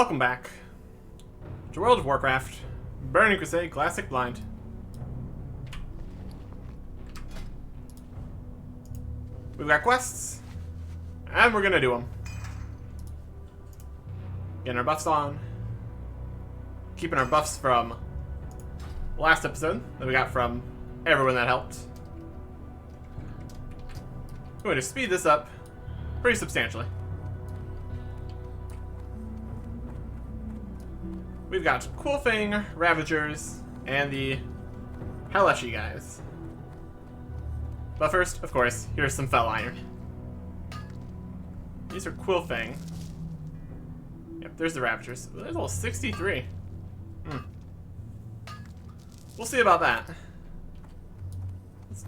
Welcome back to World of Warcraft, Burning Crusade Classic Blind. We've got quests, and we're gonna do them. Getting our buffs on, keeping our buffs from last episode that we got from everyone that helped. We're going to speed this up pretty substantially. We've got Quilfang, Ravagers, and the Helleshi guys. But first, of course, here's some Fel Iron. These are Quilfang. Yep, there's the Ravagers. There's a little 63. We'll see about that. Let's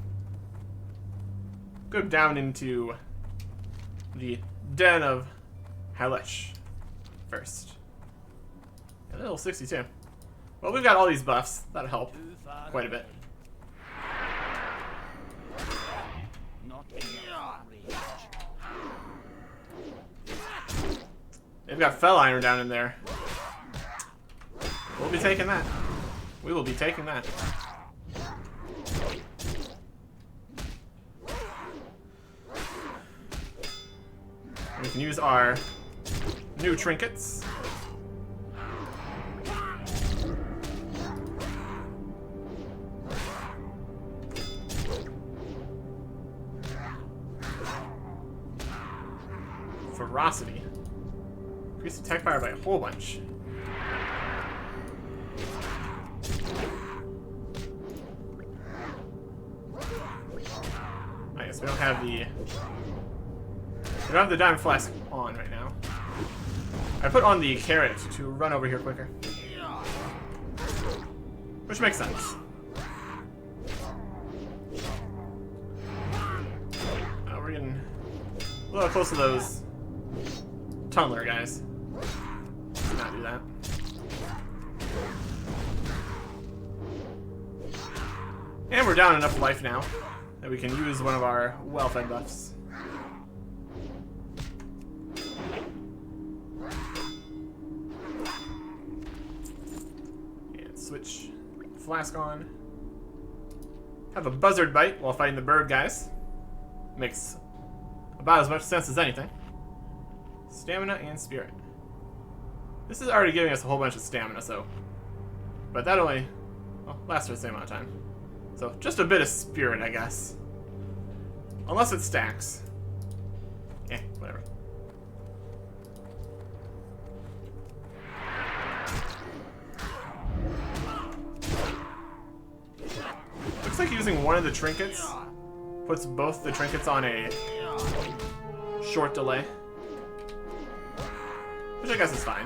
go down into the Den of Hellesh first. A little 62. Well, we've got all these buffs. That'll help quite a bit. They've got Fel Iron down in there. We'll be taking that. We will be taking that. And we can use our new trinkets. Ferocity. Increase attack power by a whole bunch. I guess we don't have the diamond flask on right now. I put on the carrot to run over here quicker, which makes sense. We're getting a little close to those tunneler guys. Let's not do that. And we're down enough life now that we can use one of our well-fed buffs. And switch flask on. Have a buzzard bite while fighting the bird guys. Makes about as much sense as anything. Stamina and spirit. This is already giving us a whole bunch of stamina, so... But that only lasts for the same amount of time. So, just a bit of spirit, I guess. Unless it stacks. Eh, whatever. Looks like using one of the trinkets puts both the trinkets on a short delay. Which I guess is fine.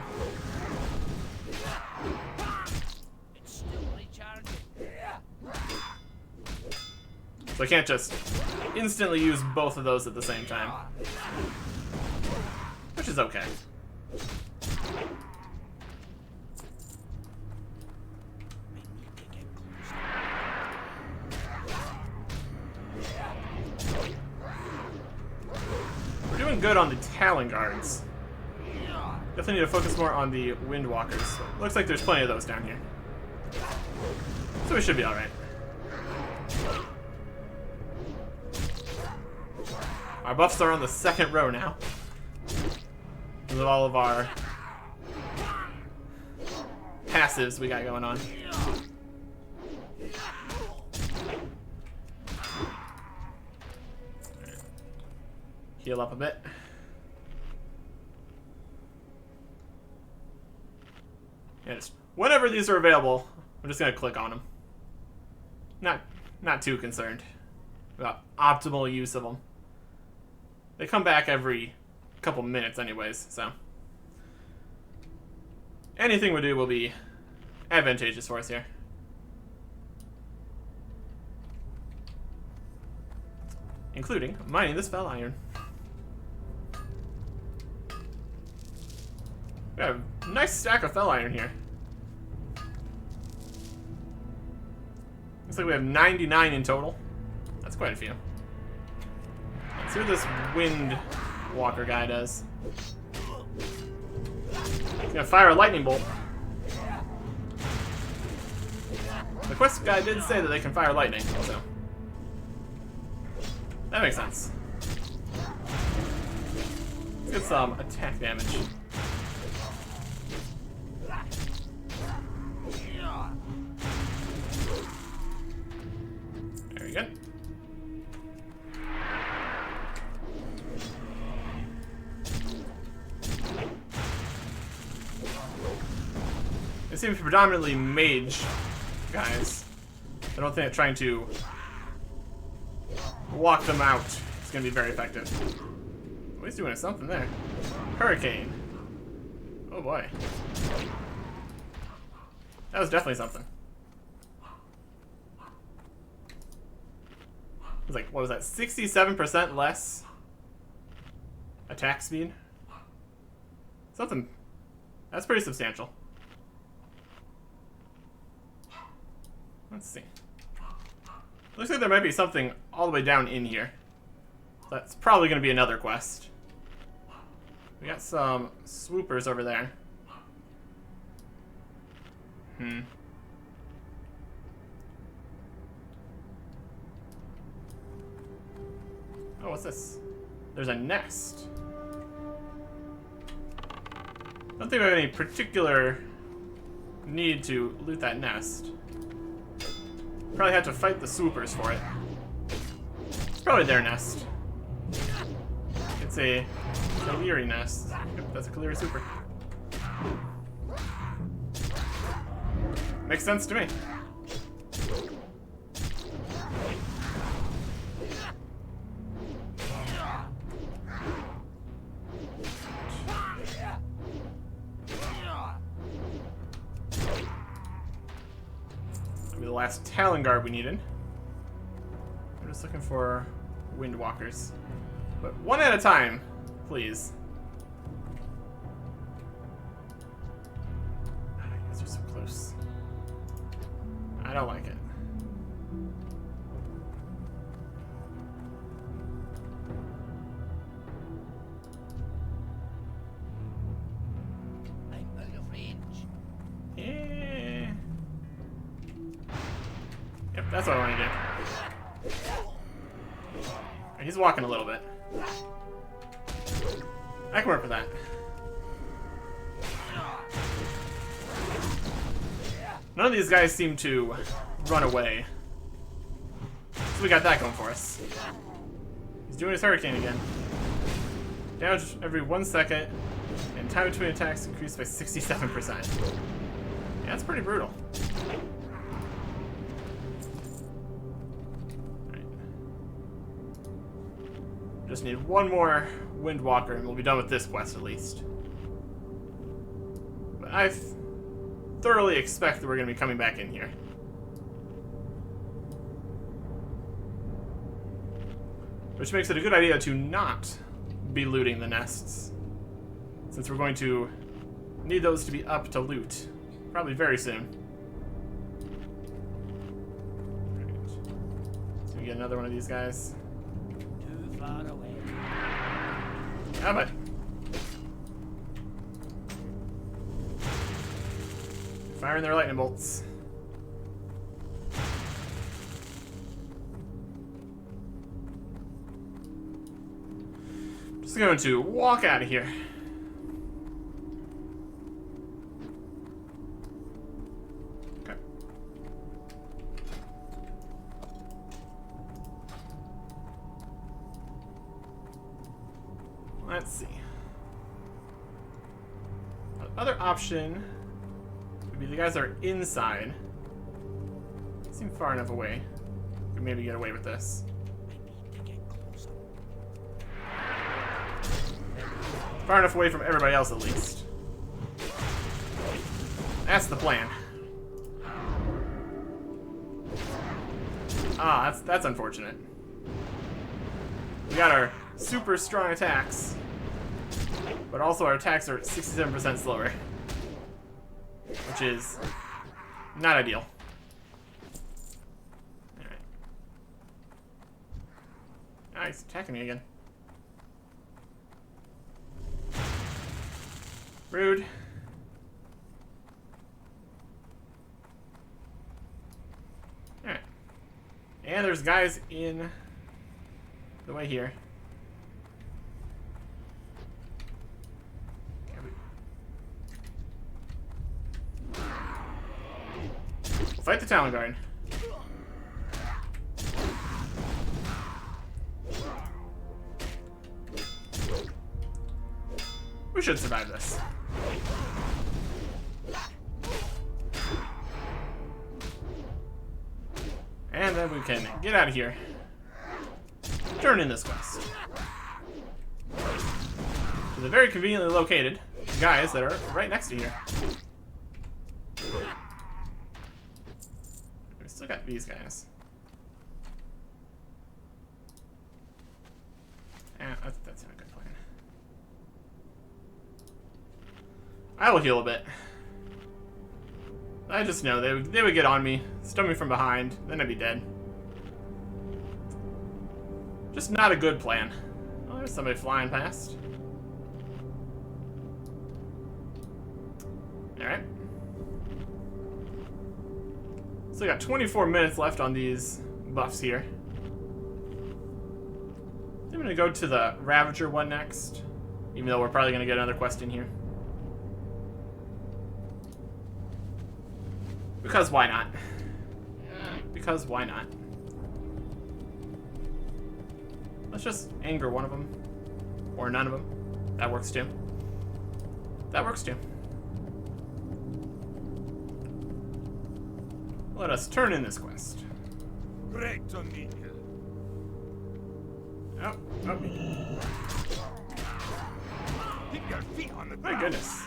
So I can't just instantly use both of those at the same time. Which is okay. We're doing good on the Talon Guards. Definitely need to focus more on the Windwalkers. Looks like there's plenty of those down here. So we should be alright. Our buffs are on the second row now. With all of our passives we got going on. Heal up a bit. Yeah, just whenever these are available, I'm just gonna click on them. Not too concerned about optimal use of them. They come back every couple minutes anyways, so anything we do will be advantageous for us here. Including mining this Fel Iron. We have a nice stack of Fel Iron here. Looks like we have 99 in total. That's quite a few. Let's see what this Wind Walker guy does. He's gonna fire a lightning bolt. The quest guy did say that they can fire lightning, so that makes sense. Let's get some attack damage. Very good. They seem to be predominantly mage guys. I don't think that trying to walk them out is going to be very effective. Oh, he's doing something there. Hurricane. Oh boy. That was definitely something. It was like, what was that? 67% less attack speed? Something. That's pretty substantial. Let's see. Looks like there might be something all the way down in here. That's probably going to be another quest. We got some swoopers over there. Oh, what's this? There's a nest. I don't think we have any particular need to loot that nest. Probably had to fight the swoopers for it. It's probably their nest. It's a Kaleri nest. Yep, that's a Kaleri super. Makes sense to me. Maybe the last Talon Guard we needed. I'm just looking for Windwalkers. But one at a time, please. You guys are so close. I don't like it. I'm out of range. Yeah. Yep, that's what I want to do. He's walking a little bit. I can work with that. None of these guys seem to run away. So we got that going for us. He's doing his hurricane again. Damage every 1 second, and time between attacks increased by 67%. Yeah, that's pretty brutal. Alright. Just need one more Windwalker and we'll be done with this quest at least. But I thoroughly expect that we're going to be coming back in here. Which makes it a good idea to not be looting the nests, since we're going to need those to be up to loot, probably very soon. Right. So we get another one of these guys. Too far away. How about? Firing their lightning bolts. Just going to walk out of here. Okay. Let's see. The other option would be the guys that are inside. Seem far enough away. We could maybe get away with this. Far enough away from everybody else, at least. That's the plan. Ah, that's unfortunate. We got our super strong attacks, but also our attacks are 67% slower, which is not ideal. All right. Ah, he's attacking me again. Rude. And there's guys in the way here. We'll fight the Talon Guard. We should survive this. And then we can get out of here. Turn in this quest. To the very conveniently located guys that are right next to here. We still got these guys. That's not a good plan. I will heal a bit. I just know they would get on me, stun me from behind, then I'd be dead. Just not a good plan. Oh, there's somebody flying past. Alright. So we got 24 minutes left on these buffs here. I'm gonna go to the Ravager one next, even though we're probably gonna get another quest in here. Because why not? Because why not? Let's just anger one of them. Or none of them. That works too. That works too. Let us turn in this quest. Great to meet you. Oh. Keep your feet on the My ground. goodness.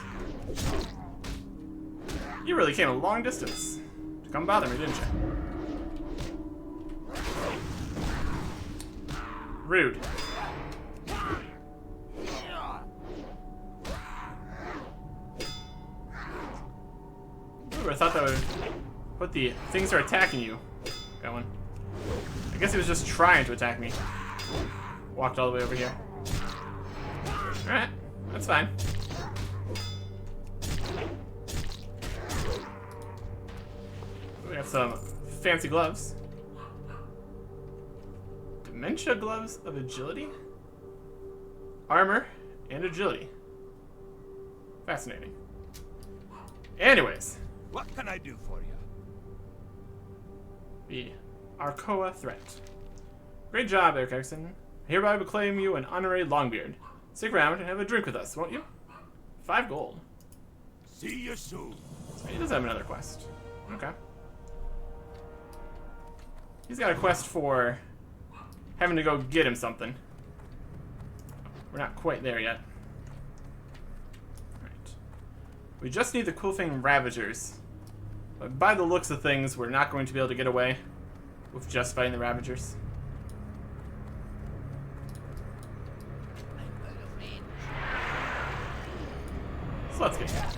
You really came a long distance to come bother me, didn't you? Rude. Ooh, I thought that would put the things that are attacking you going. I guess he was just trying to attack me. Walked all the way over here. Alright, that's fine. We have some fancy gloves. Dementia gloves of agility? Armor and agility. Fascinating. Anyways. What can I do for you? The Arcoa threat. Great job, Eric Erickson. I hereby proclaim you an honorary Longbeard. Stick around and have a drink with us, won't you? 5 gold. See you soon. So he does have another quest. Okay. He's got a quest for having to go get him something. We're not quite there yet. Alright. We just need the cool thing Ravagers. But by the looks of things, we're not going to be able to get away with just fighting the Ravagers. I'm out of range. So let's get that.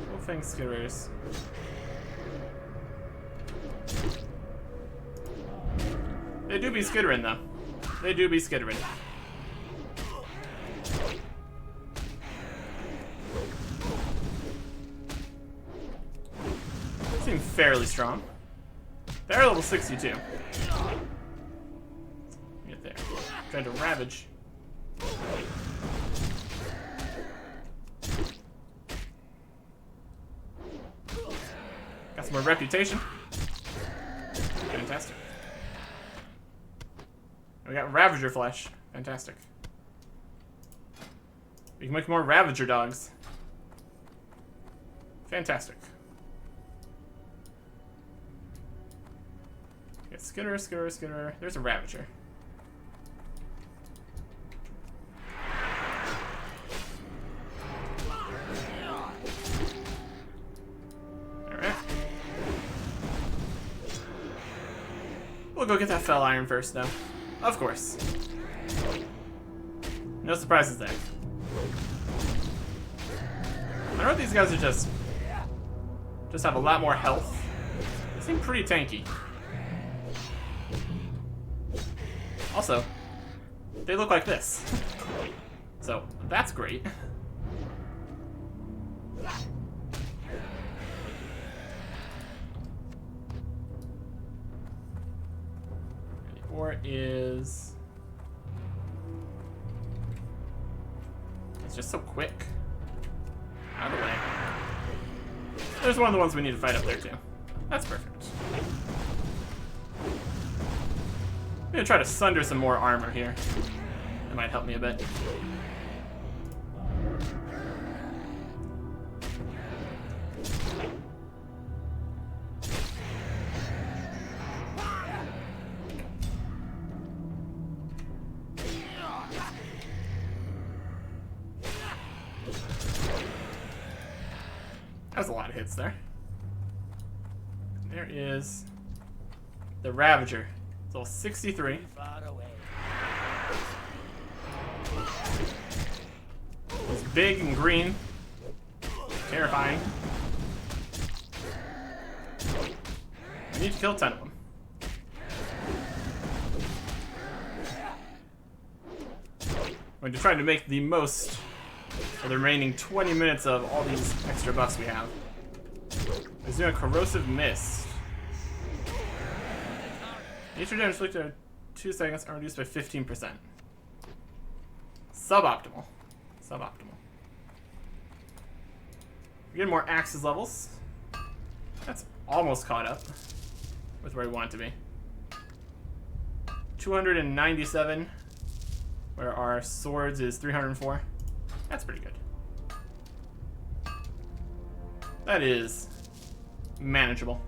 Cool thing Skitters. They do be skittering, though. They do be skittering. They seem fairly strong. They're level 62. Get there. Trying to ravage. Got some more reputation. Fantastic. We got Ravager flesh. Fantastic. We can make more Ravager dogs. Fantastic. Get Skitter, Skitter, Skitter. There's a Ravager. Alright. We'll go get that Fell Iron first, though. Of course. No surprises there. I know these guys are just have a lot more health. They seem pretty tanky. Also, they look like this. So, that's great. 4 is... It's just so quick. Out of the way. There's one of the ones we need to fight up there too. That's perfect. I'm gonna try to sunder some more armor here. That might help me a bit. That was a lot of hits there. There is the Ravager. It's all 63. Far away. It's big and green. Terrifying. I need to kill 10 of them. I'm going to try to make the most of the remaining 20 minutes of all these extra buffs we have. He's doing a corrosive mist. Nature damage inflicted in 2 seconds are reduced by 15%. Suboptimal. Suboptimal. We're getting more axes levels. That's almost caught up with where we want it to be. 297, where our swords is 304. That's pretty good. That is manageable.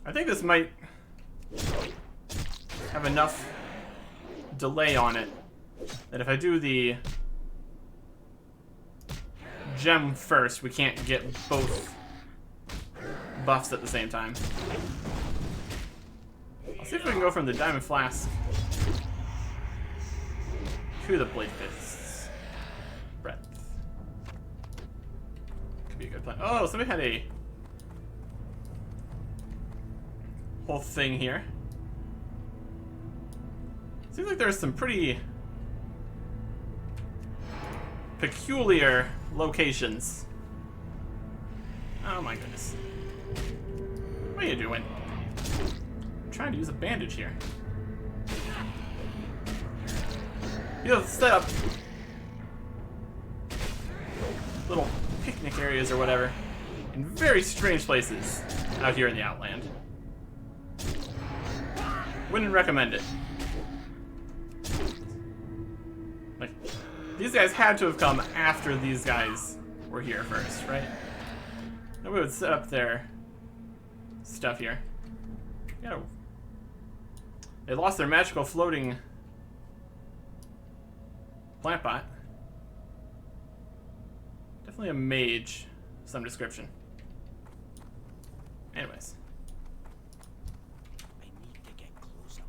I think this might have enough delay on it that if I do the gem first, we can't get both buffs at the same time. I'll see if we can go from the Diamond Flask to the Blade Fist's breadth. Could be a good plan. Oh, somebody had a whole thing here. Seems like there's some pretty peculiar locations. Oh my goodness. What are you doing? I'm trying to use a bandage here. You know, set up little picnic areas or whatever in very strange places out here in the Outland. Wouldn't recommend it. Like, these guys had to have come after these guys were here first, right? Nobody would set up their stuff here. Yeah. They lost their magical floating plant bot. Definitely a mage of some description. Anyways. I need to get closer.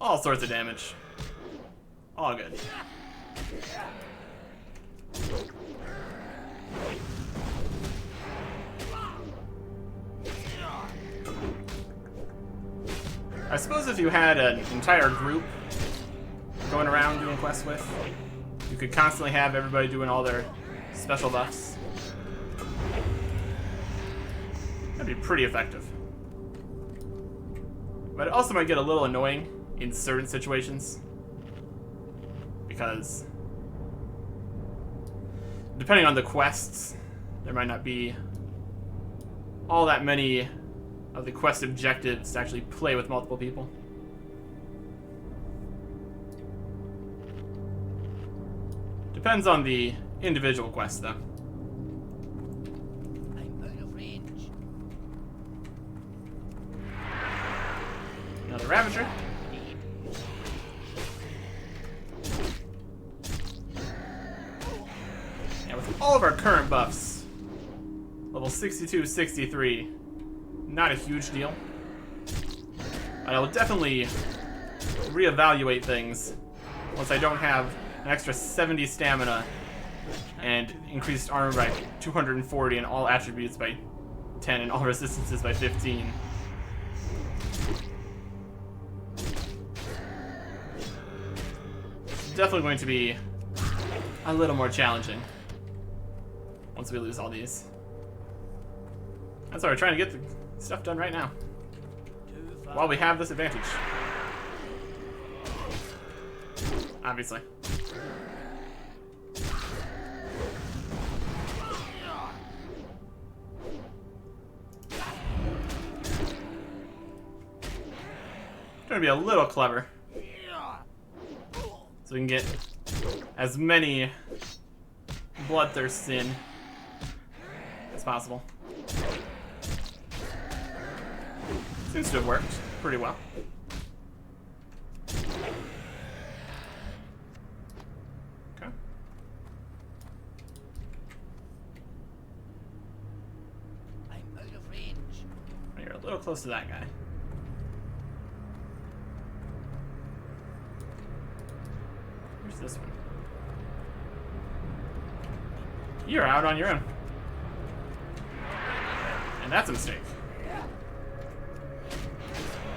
All sorts of damage. All good. I suppose if you had an entire group going around doing quests with, you could constantly have everybody doing all their special buffs. That'd be pretty effective. But it also might get a little annoying in certain situations, because depending on the quests, there might not be all that many of the quest objectives to actually play with multiple people. Depends on the individual quest, though. I'm out of range. Another Ravager. Yeah, with all of our current buffs, level 62, 63, not a huge deal. But I will definitely reevaluate things once I don't have an extra 70 stamina and increased armor by 240 and all attributes by 10 and all resistances by 15. It's definitely going to be a little more challenging once we lose all these. That's why we're trying to get the stuff done right now while we have this advantage. Obviously. Trying to be a little clever so we can get as many bloodthirsts in as possible. Seems to have worked pretty well. Okay. I'm out of range. You're a little close to that guy. Where's this one? You're out on your own. And that's a mistake.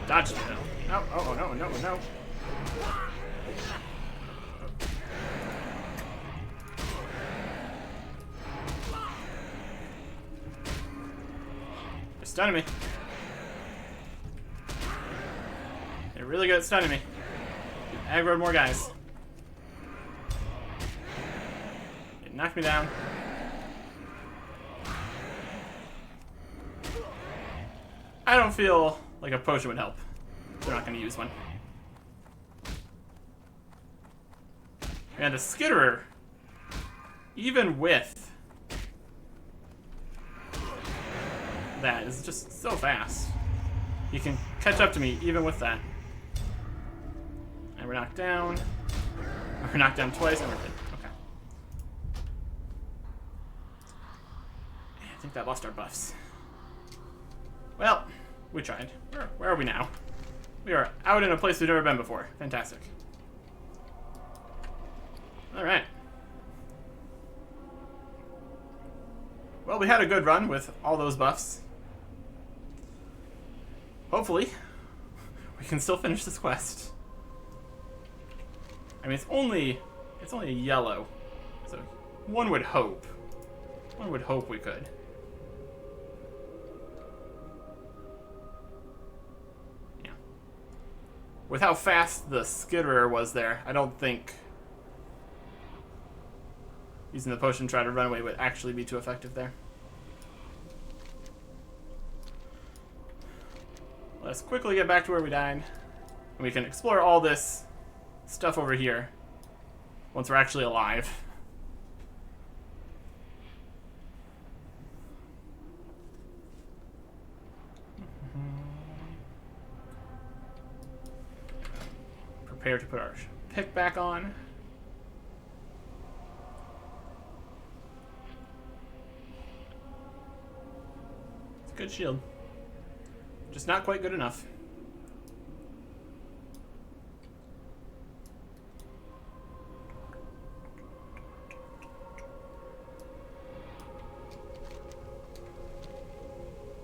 Dodge it, though. No, oh, no, no, no. They're stunning me. They're really good at stunning me. Aggroed more guys. It knocked me down. I don't feel like a potion would help. They're not going to use one. And a skitterer, even with that, is just so fast. You can catch up to me even with that. And we're knocked down. We're knocked down twice and we're good. Okay. I think that lost our buffs. Well, we tried. Where are we now? We are out in a place we've never been before. Fantastic. Alright. Well, we had a good run with all those buffs. Hopefully, we can still finish this quest. I mean, it's only a yellow, so one would hope we could. Yeah. With how fast the skitterer was there, I don't think using the potion to try to run away would actually be too effective there. Let's quickly get back to where we died, and we can explore all this stuff over here once we're actually alive. Prepare to put our pick back on. It's a good shield. Just not quite good enough.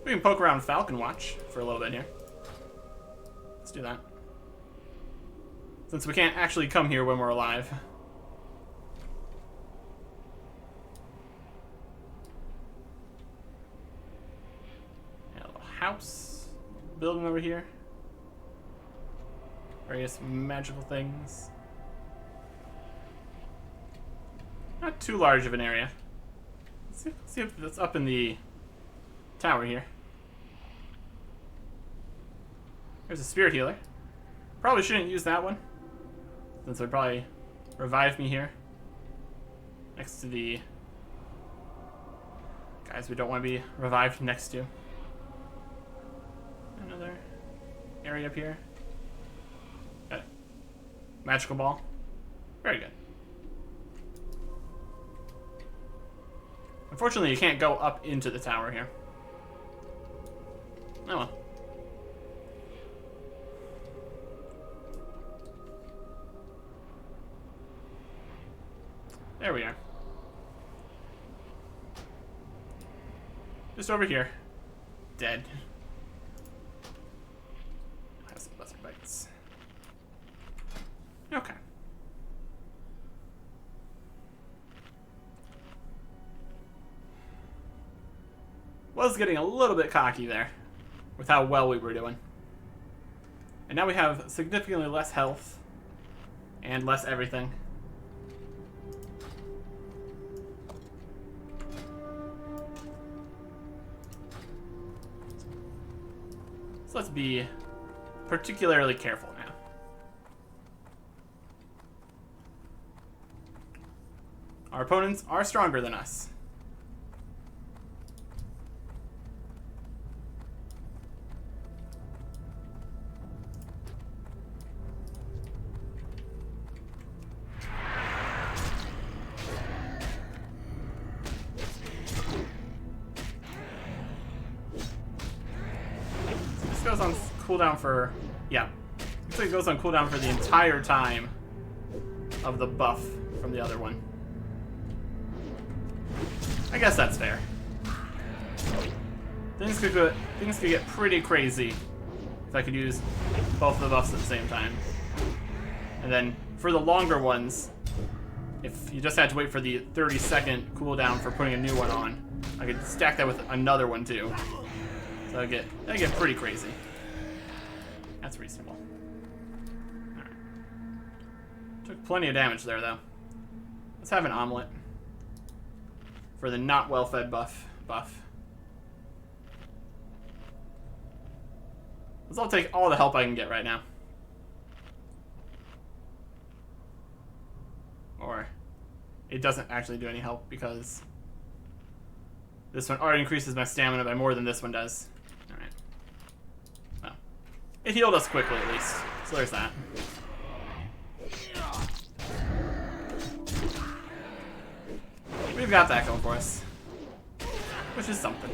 We can poke around Falcon Watch for a little bit here. Let's do that. Since we can't actually come here when we're alive. Yeah, a little house building over here. Various magical things. Not too large of an area. Let's see if it's up in the tower here. There's a spirit healer. Probably shouldn't use that one, since it would probably revive me here. Next to the guys we don't want to be revived next to. Another area up here. Got it. Magical ball. Very good. Unfortunately, you can't go up into the tower here. Oh well. There we are. Just over here. Dead. Have some buzzard bites. Okay. Was getting a little bit cocky there with how well we were doing. And now we have significantly less health and less everything. So let's be particularly careful now. Our opponents are stronger than us. Goes on cooldown for, yeah, looks like it goes on cooldown for the entire time of the buff from the other one. I guess that's fair. Things could get pretty crazy if I could use both of the buffs at the same time. And then for the longer ones, if you just had to wait for the 30-second cooldown for putting a new one on, I could stack that with another one too. So that'd get pretty crazy. That's reasonable. Alright. Took plenty of damage there, though. Let's have an omelet. For the not well-fed buff. I'll take all the help I can get right now. Or it doesn't actually do any help because this one already increases my stamina by more than this one does. Alright. Well, it healed us quickly at least, so there's that. We've got that going for us, which is something.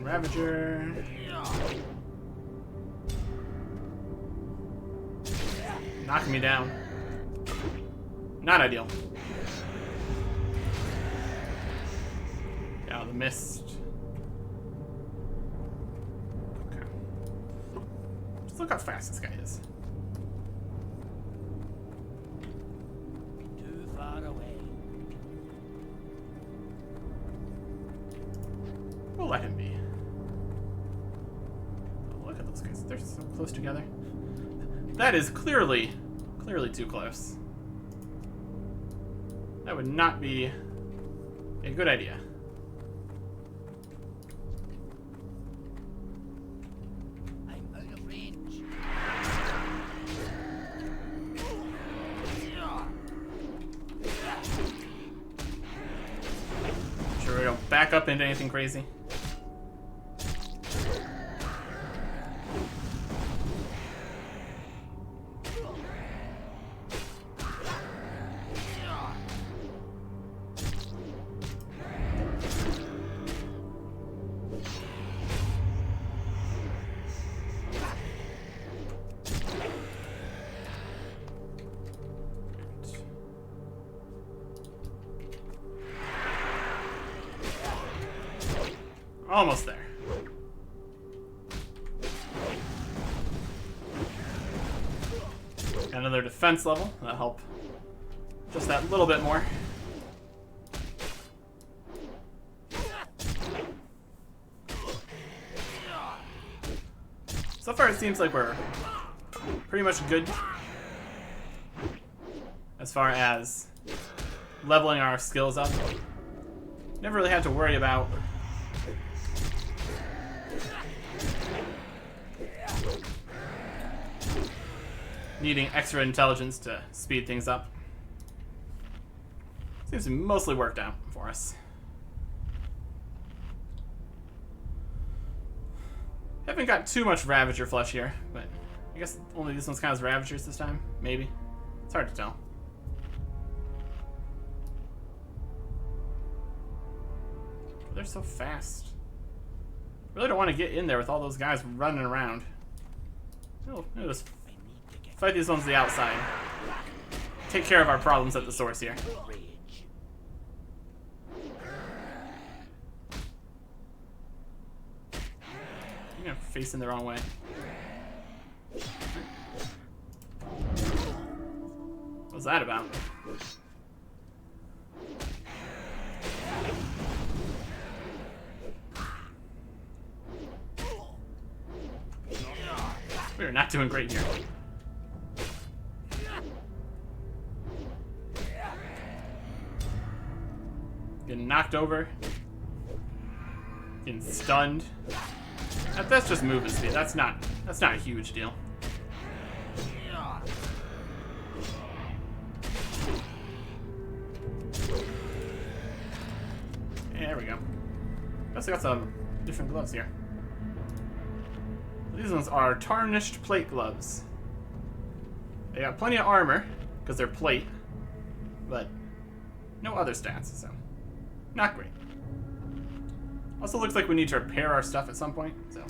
Ravager. Knocking me down. Not ideal. Get out of the mist. Okay. Just look how fast this guy is. Too far away. We'll let him be. Look at those guys. They're so close together. That is clearly too close. That would not be a good idea. I'm out of range. Sure we don't back up into anything crazy. Almost there. Got another defense level. That'll help just that little bit more. So far it seems like we're pretty much good as far as leveling our skills up. Never really had to worry about needing extra intelligence to speed things up. Seems to be mostly worked out for us. Haven't got too much Ravager flesh here, but I guess only this one's kind of Ravagers this time. Maybe. It's hard to tell. They're so fast. Really don't want to get in there with all those guys running around. We'll just fight these ones on the outside. Take care of our problems at the source here. Rage. You're facing the wrong way. What's that about? We're not doing great here. Getting knocked over. Getting stunned. That's just movement speed. That's not a huge deal. There we go. Also got some different gloves here. These ones are tarnished plate gloves. They got plenty of armor, because they're plate, but no other stats, so not great. Also looks like we need to repair our stuff at some point, so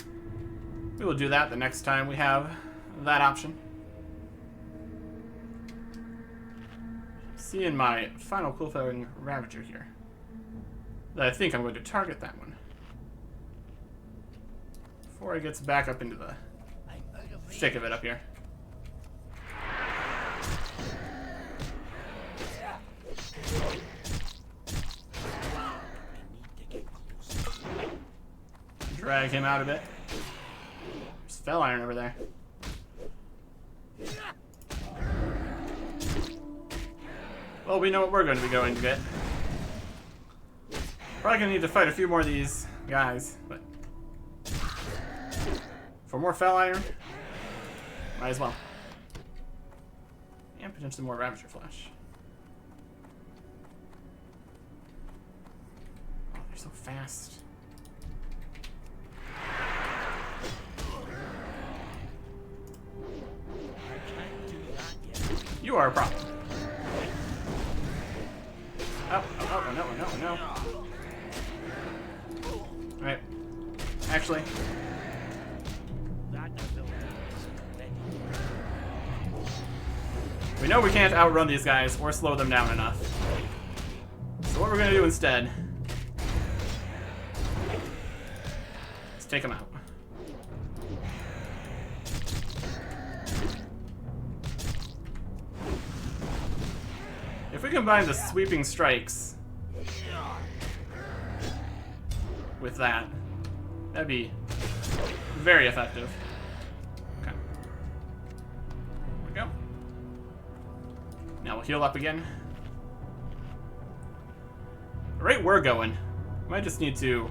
we will do that the next time we have that option. Seeing my final qualifying Ravager here. I think I'm going to target that one before it gets back up into the thick of it up here. Drag him out a bit. There's Fell Iron over there. Well, we know what we're going to be going to get. Probably gonna need to fight a few more of these guys, but for more Fell Iron, might as well. And potentially more Ravager Flash. Oh, they're so fast. You are a problem. Oh, no. Alright. Actually. We know we can't outrun these guys or slow them down enough. So what we're gonna do instead is take them out. If we combine the sweeping strikes with that, that'd be very effective. Okay. There we go. Now we'll heal up again. The rate we're going, might just need to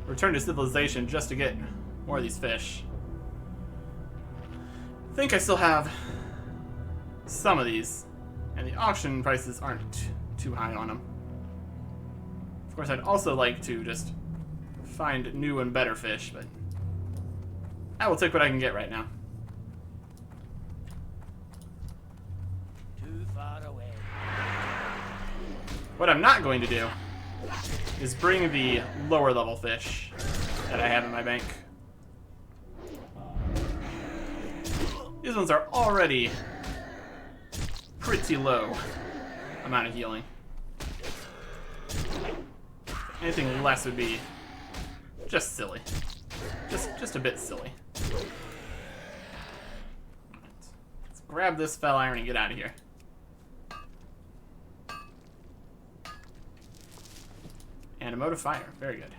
return to civilization just to get more of these fish. I think I still have some of these, and the auction prices aren't too high on them. Of course, I'd also like to just find new and better fish, but I will take what I can get right now. Too far away. What I'm not going to do is bring the lower level fish that I have in my bank. These ones are already pretty low amount of healing. Anything less would be just silly. Just a bit silly. Let's grab this Fell Iron and get out of here. And a mode of fire. Very good.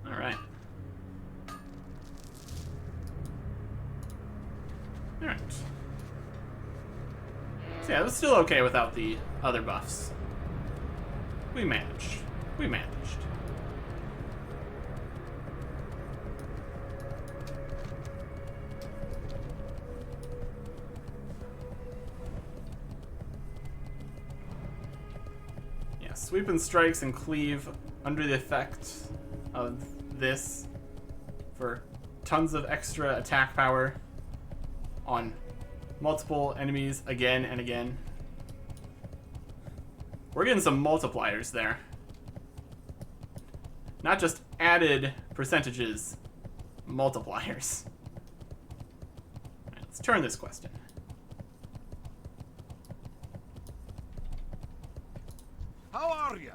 Alright. Alright. So yeah, it was still okay without the other buffs. We managed. We managed. Yeah, sweep and strikes and cleave under the effect of this for tons of extra attack power. on multiple enemies again and again. We're getting some multipliers there. Not just added percentages, multipliers. Alright, let's turn this quest in. How are you?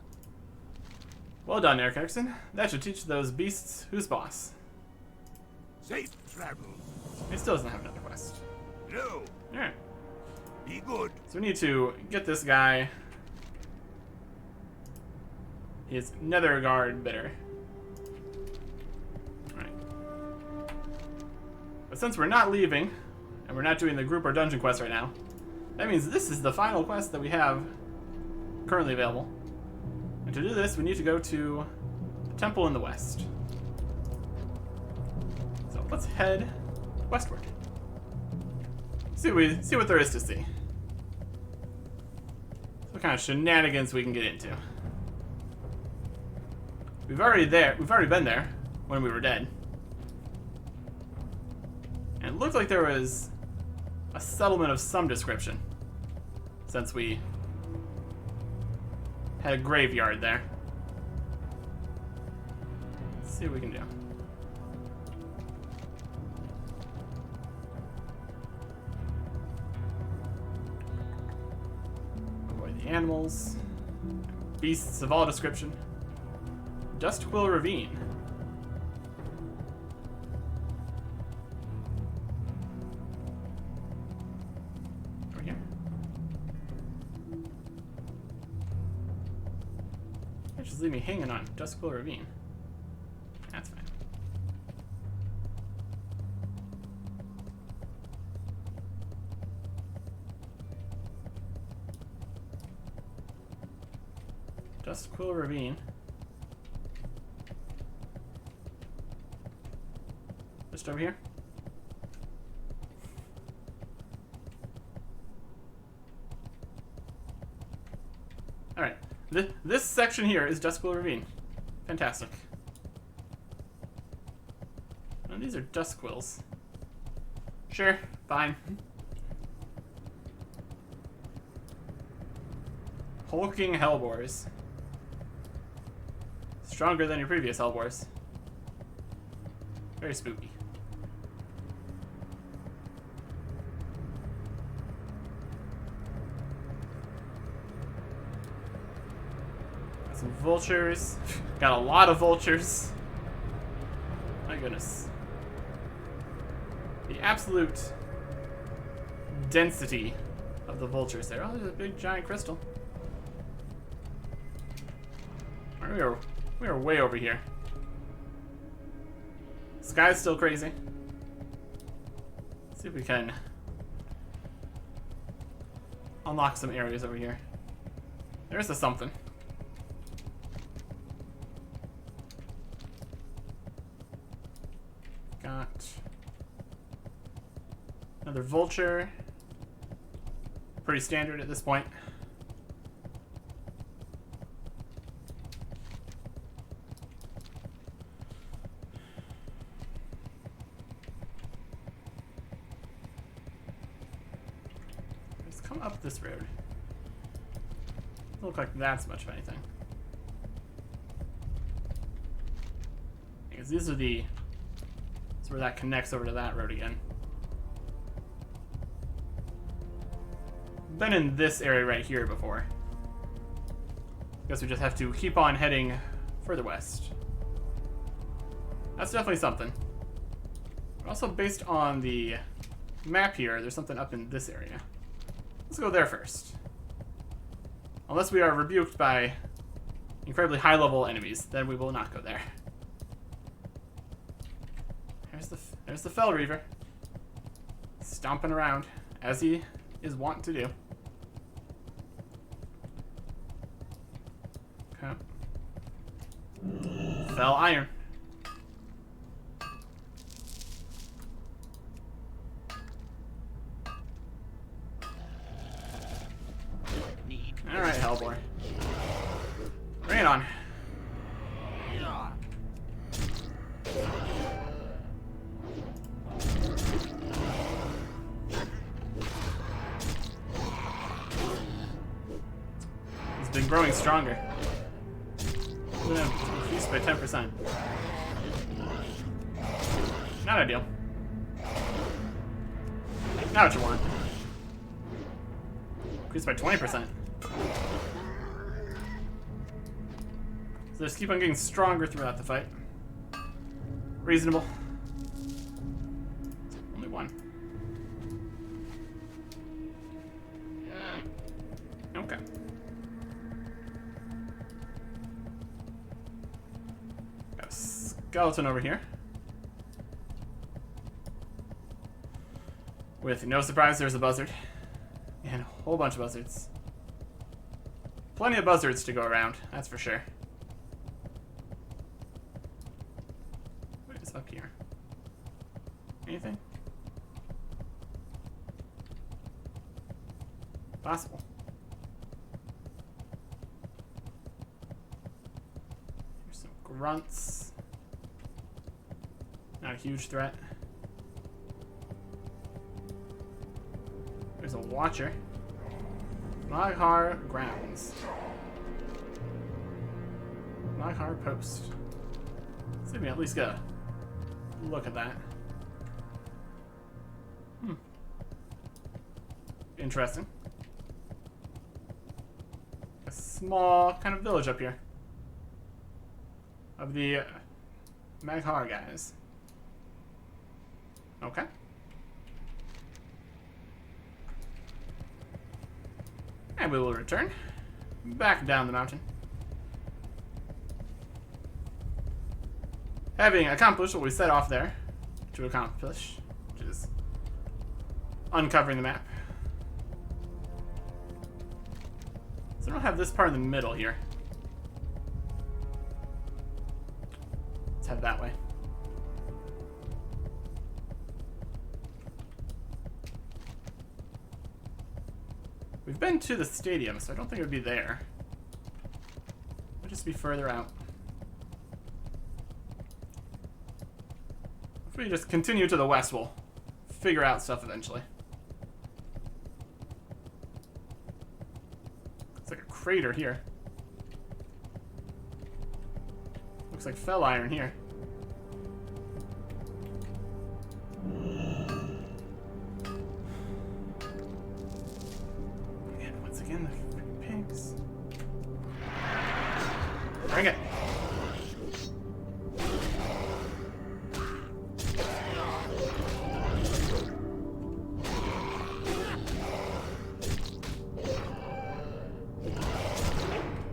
Well done, Eric Erickson. That should teach those beasts who's boss. Safe travels. He still doesn't have another quest. No. Alright. Be good. So we need to get this guy his nether guard bitter. Alright. But since we're not leaving, and we're not doing the group or dungeon quest right now, that means this is the final quest that we have currently available. And to do this, we need to go to the temple in the west. So let's head westward. See what there is to see. What kind of shenanigans we can get into. We've already been there when we were dead. And it looked like there was a settlement of some description, since we had a graveyard there. Let's see what we can do. Avoid the animals. Beasts of all description. Dustquill Ravine. Over here. Just leave me hanging on Dustquill Ravine. That's fine. Dustquill Ravine. Just over here. Alright. This section here is Dustquill Ravine. Fantastic. Oh, these are Dustquills. Sure, fine. Hulking Hellbores. Stronger than your previous Hellbores. Very spooky. Got some vultures. Got a lot of vultures. My goodness. The absolute density of the vultures there. Oh, there's a big giant crystal. We are way over here. Sky's still crazy. Let's see if we can unlock some areas over here. There's a something. Got another vulture. Pretty standard at this point. Come up this road. Doesn't look like that's much of anything. Because these are the... That's where that connects over to that road again. Been in this area right here before. Guess we just have to keep on heading further west. That's definitely something. Also, based on the map here, there's something up in this area. Let's go there first. Unless we are rebuked by incredibly high-level enemies, then we will not go there. There's the Fell Reaver, stomping around as he is wont to do. Okay. Fell Iron. Alright, Hellboy. Bring it on. It's been growing stronger. Increased by 10%. Not ideal. Not what you want. Increased by 20%. So just keep on getting stronger throughout the fight. Reasonable. Only one. Okay. Got a skeleton over here. With no surprise, there's a buzzard. And a whole bunch of buzzards. Plenty of buzzards to go around, that's for sure. What is up here? Anything? Possible. There's some grunts. Not a huge threat. There's a watcher. Maghar grounds. Maghar post. Let's see if we at least get a look at that. Interesting. A small kind of village up here. Of the Maghar guys. Okay. And we will return back down the mountain. Having accomplished what we set off there to accomplish, which is uncovering the map. So I don't have this part in the middle here. Let's head that way. We've been to the stadium, so I don't think it would be there. It would just be further out. If we just continue to the west, we'll figure out stuff eventually. It's like a crater here. Looks like fell iron here. Again, the pigs. Bring it.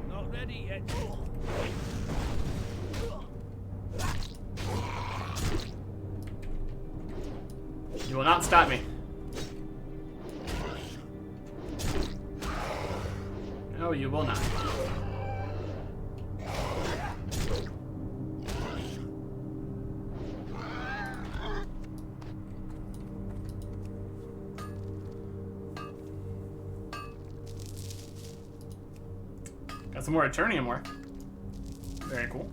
Not ready yet. You will not stop me. No, you will not. Got some more Eternium work. Very cool.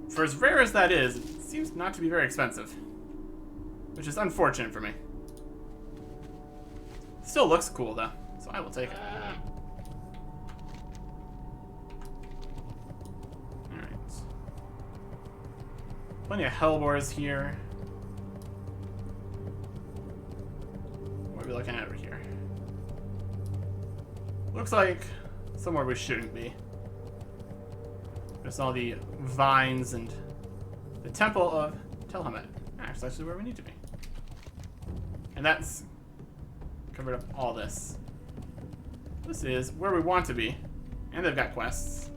For as rare as that is, it seems not to be very expensive. Which is unfortunate for me. Still looks cool though, so I will take it. Alright. Plenty of hellbores here. What are we looking at over here? Looks like somewhere we shouldn't be. There's all the vines and the Temple of Telhamet. That's actually where we need to be. And that's covered up all this. This is where we want to be. And they've got quests.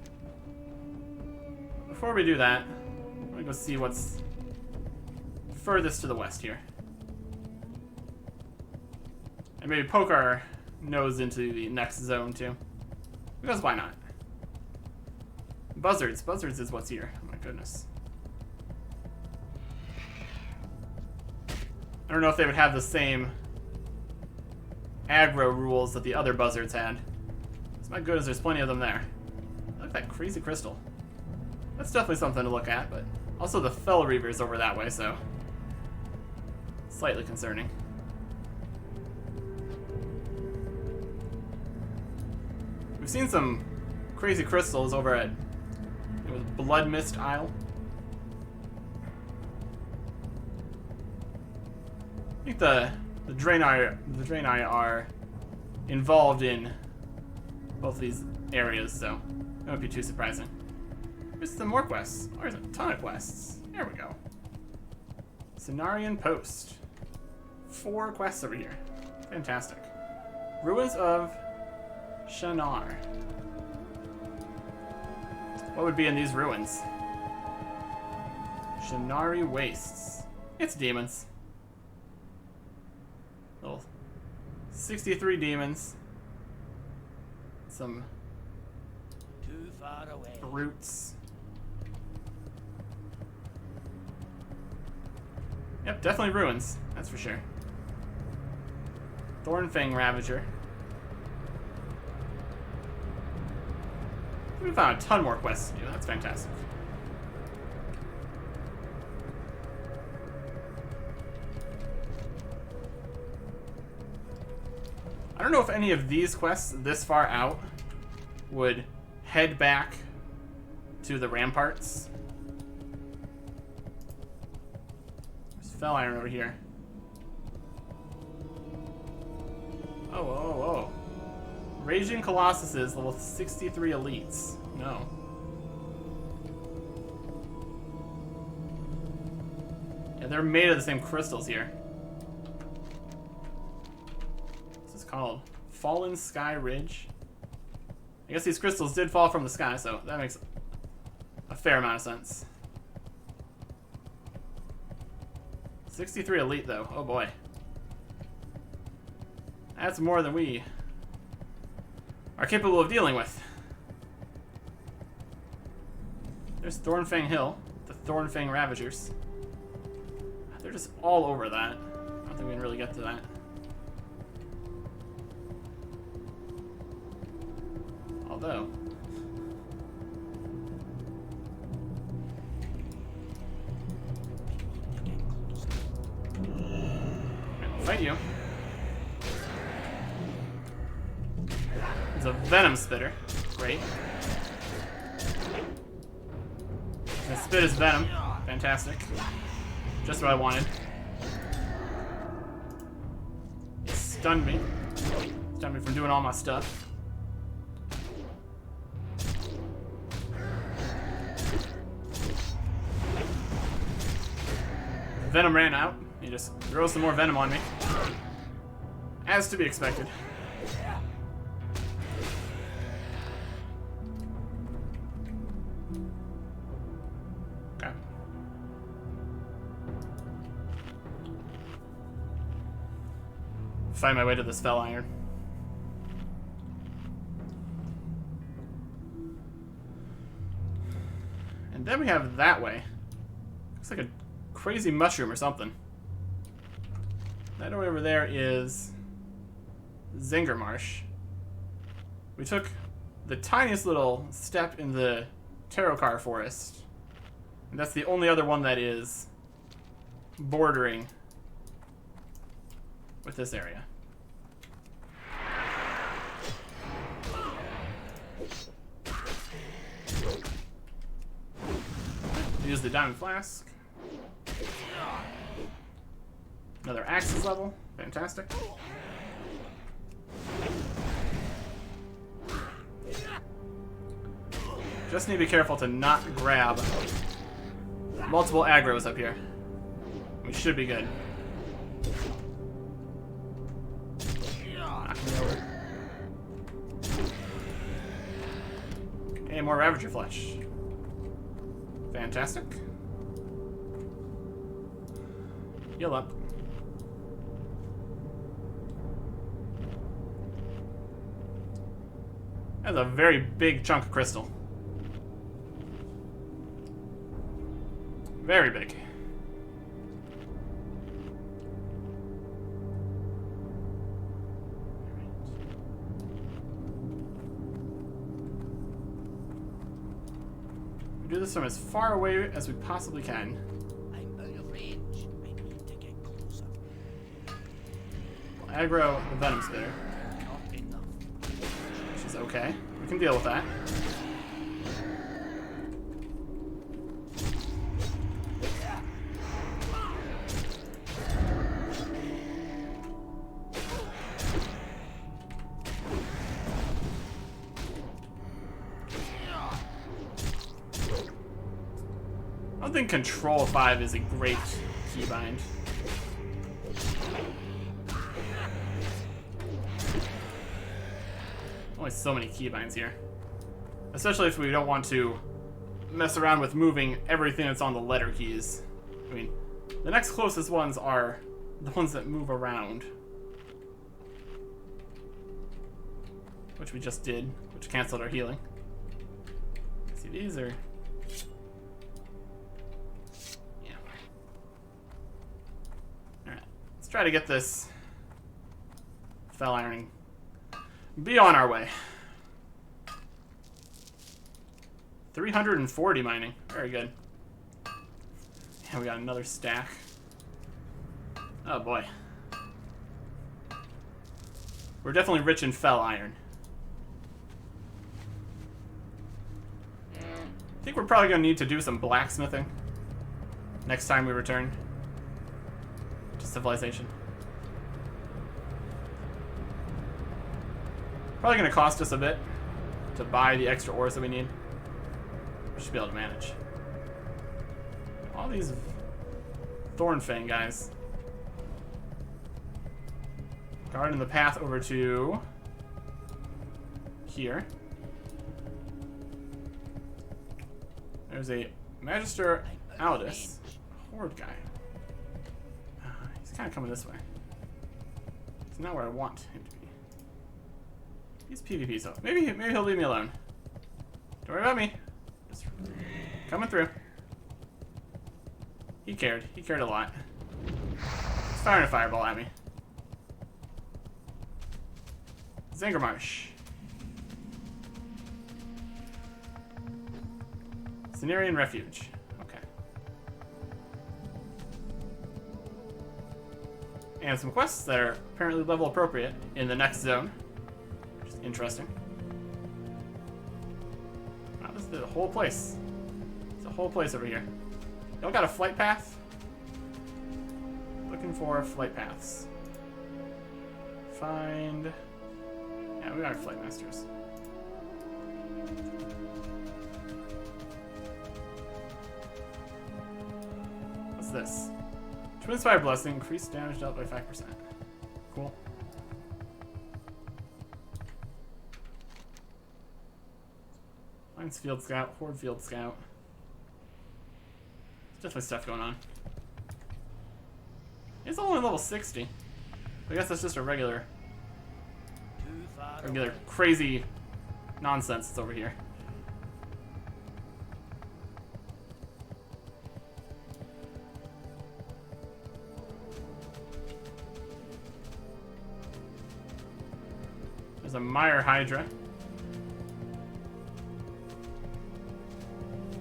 Before we do that, I'm gonna go see what's furthest to the west here. And maybe poke our nose into the next zone too. Because why not? Buzzards. Buzzards is what's here. Oh my goodness. I don't know if they would have the same aggro rules that the other buzzards had. It's not good as there's plenty of them there. Look at that crazy crystal. That's definitely something to look at, but also the Fell Reaver's over that way, so slightly concerning. We've seen some crazy crystals over at Blood Mist Isle. I think the Draenei are involved in both these areas, so that won't be too surprising. There's some more quests. Oh, there's a ton of quests. There we go. Cenarian Post. 4 quests over here. Fantastic. Ruins of Shannara. What would be in these ruins? Shannari Wastes. It's demons. Little 63 demons. Some Too far away. brutes. Yep, definitely ruins. That's for sure. Thornfang Ravager. We found a ton more quests to do. That's fantastic. I don't know if any of these quests this far out would head back to the ramparts. There's Fell Iron over here. Oh. Raging Colossuses, level 63 elites. No. Yeah, they're made of the same crystals here. This is called Fallen Sky Ridge. I guess these crystals did fall from the sky, so that makes a fair amount of sense. 63 elite, though. Oh boy. That's more than we are capable of dealing with. There's Thornfang Hill, the Thornfang Ravagers. They're just all over that. I don't think we can really get to that. Although, I'll fight you. There's a Venom Spitter. Great. The spit is Venom. Fantastic. Just what I wanted. It stunned me. Stunned me from doing all my stuff. Venom ran out. He just throws some more venom on me. As to be expected. Okay. Find my way to this Fell Iron. And then we have that way. Looks like a crazy mushroom or something. That over there is Zinger Marsh. We took the tiniest little step in the Tarokar Forest. And that's the only other one that is bordering with this area. Use the Diamond Flask. Another Axis level. Fantastic. Just need to be careful to not grab multiple aggro's up here. We should be good. Knock me over. Okay, more Ravager Flesh. Fantastic. Heal up. That's a very big chunk of crystal. Very big. We do this from as far away as we possibly can. I'm out of range. I need to get closer. We'll aggro the Venom Spitter. Not enough. Which is okay. We can deal with that. I don't think Control 5 is a great keybind. Only so many keybinds here. Especially if we don't want to mess around with moving everything that's on the letter keys. I mean, the next closest ones are the ones that move around. Which we just did, which canceled our healing. See, these are... yeah. Alright, let's try to get this fell ironing. Be on our way. 340 mining. Very good. Yeah, we got another stack. Oh boy. We're definitely rich in fell iron. I think we're probably going to need to do some blacksmithing next time we return to civilization. Probably going to cost us a bit to buy the extra ores that we need. We should be able to manage. All these Thornfang guys. Guarding the path over to here. There's a Magister Aldous, Horde guy. He's kind of coming this way. It's not where I want him to be. He's PvP, so maybe he'll leave me alone. Don't worry about me. Just coming through. He cared. He cared a lot. He's firing a fireball at me. Zangermarsh. Cenarian Refuge. Okay. And some quests that are apparently level appropriate in the next zone. Which is interesting. Wow, this is the whole place. It's a whole place over here. Y'all got a flight path? Looking for flight paths. Find... yeah, we are flight masters. What's this? Twin Spire Blessing, increased damage dealt by 5%. Cool. Lions Field Scout, Horde Field Scout. There's definitely stuff going on. It's only level 60. I guess that's just a regular crazy nonsense that's over here. There's a Mire Hydra.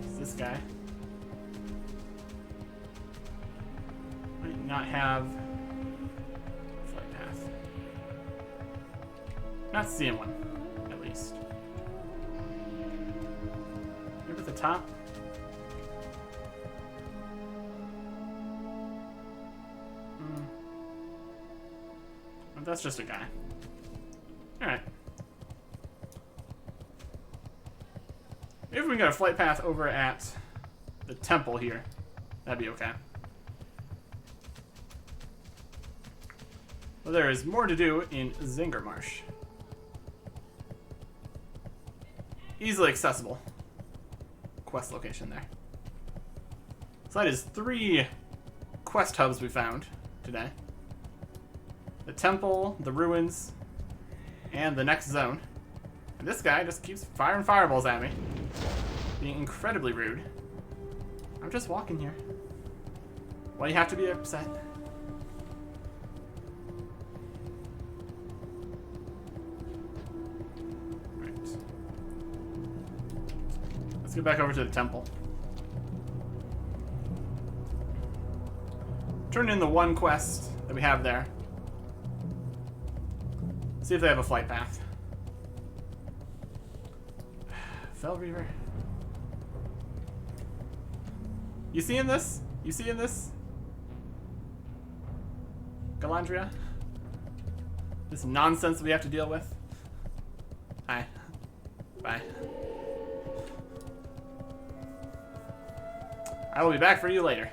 It's this guy. Might not have flight path. Not seeing one, at least. Maybe at the top. Well, that's just a guy. Alright. Maybe if we can get a flight path over at the temple here, that'd be okay. Well, there is more to do in Zangermarsh. Easily accessible quest location there. So that is 3 quest hubs we found today. The temple, the ruins, and the next zone. And this guy just keeps firing fireballs at me. Being incredibly rude. I'm just walking here. Why do you have to be upset? Let's get back over to the temple. Turn in the one quest that we have there. See if they have a flight path. Fell Reaver. You seeing this? You seeing this? Galandria? This nonsense we have to deal with? Hi. Bye. I will be back for you later.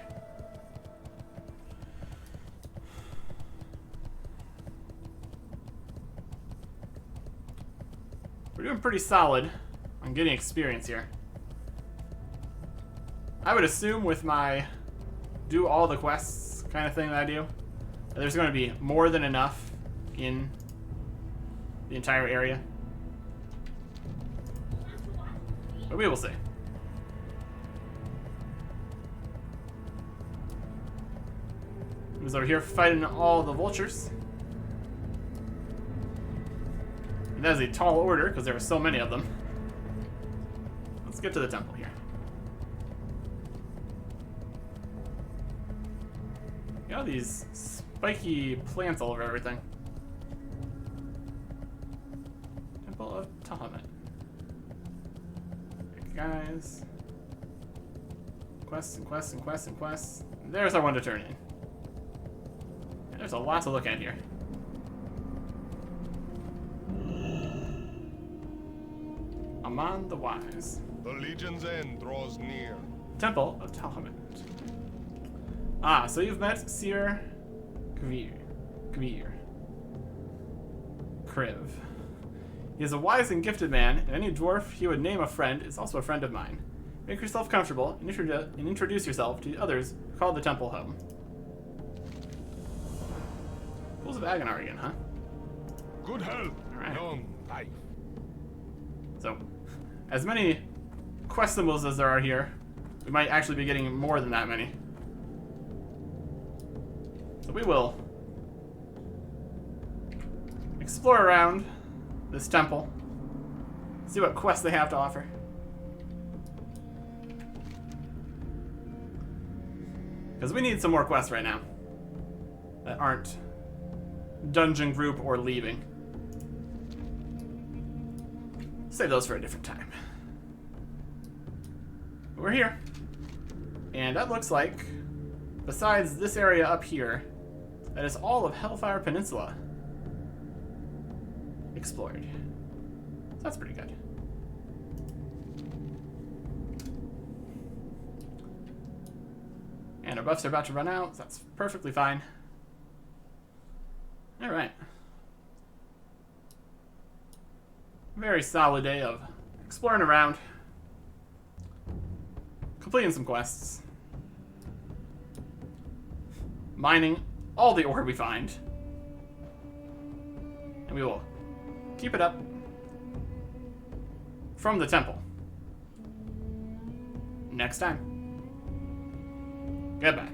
We're doing pretty solid on getting experience here. I would assume with my do all the quests kind of thing that I do, that there's going to be more than enough in the entire area. But we will see. Who's over here fighting all the vultures. And that is a tall order because there are so many of them. Let's get to the temple here. Got these spiky plants all over everything. Temple of Tahamet. Guys. Quests and quests and quests and quests. There's our one to turn in. Yeah, there's a lot to look at here. Amon the Wise. The Legion's end draws near. Temple of Tahamet. Ah, so you've met Seer Kvir. Kriv. He is a wise and gifted man, and any dwarf he would name a friend is also a friend of mine. Make yourself comfortable and introduce yourself to others who call the temple home. Pools of Agonar again, huh? Good health. Alright. Long life. So, as many quest symbols as there are here, we might actually be getting more than that many. So we will explore around this temple, see what quests they have to offer. Because we need some more quests right now that aren't dungeon group or leaving. Save those for a different time. But we're here. And that looks like, besides this area up here, that is all of Hellfire Peninsula explored. So that's pretty good. And our buffs are about to run out, so that's perfectly fine. Alright. Very solid day of exploring around, completing some quests, mining all the ore we find, and we will keep it up from the temple next time. Goodbye.